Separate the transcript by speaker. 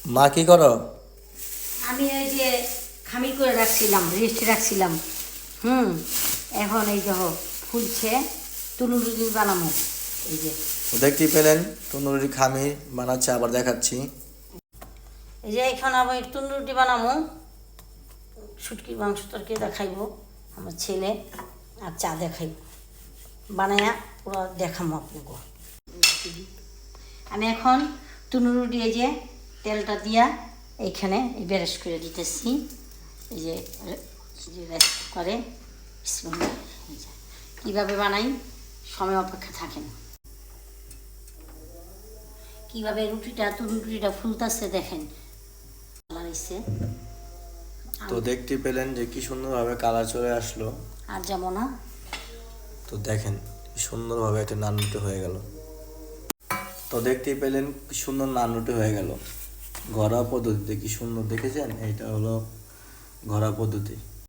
Speaker 1: মা কি করো?
Speaker 2: আমি এই যে খামির করে রাখছিলাম, রেস্টে রাখছিলাম। এখন এই দেখো ফুলছে, তুলুরুটি বানাবো। এই যে
Speaker 1: দেখতেই পেলেন তন্দুরি খামির বানাচ্ছে, আবার দেখাচ্ছি।
Speaker 2: এই যে এখন আমি তুলুরুটি বানাবো, শুটকির মাংস তরকারি দেখাইবো আমার ছেলে, আর চা দেখাইব বানায়া পুরো দেখাবো আপনাকে। আমি এখন তুলুরুটি এই যে তেলটা দিয়া এইখানে বেরেস করে দিতেছি। এই যে রেস্ট করে কীভাবে বানাই, সময় অপেক্ষা থাকেন। কীভাবে রুটিটা ফুলতেছে দেখেন, লাগাইছে।
Speaker 1: তো দেখতে পেলেন যে কি সুন্দরভাবে কালার চলে আসলো।
Speaker 2: আর যাবো না।
Speaker 1: তো দেখেন কি সুন্দরভাবে একটা নান রুটি হয়ে গেল। তো দেখতেই পেলেন কি সুন্দর নান রুটি হয়ে গেল ঘরোয়া পদ্ধতিতে। কি সুন্দর দেখেছেন? এইটা হলো ঘরোয়া পদ্ধতি।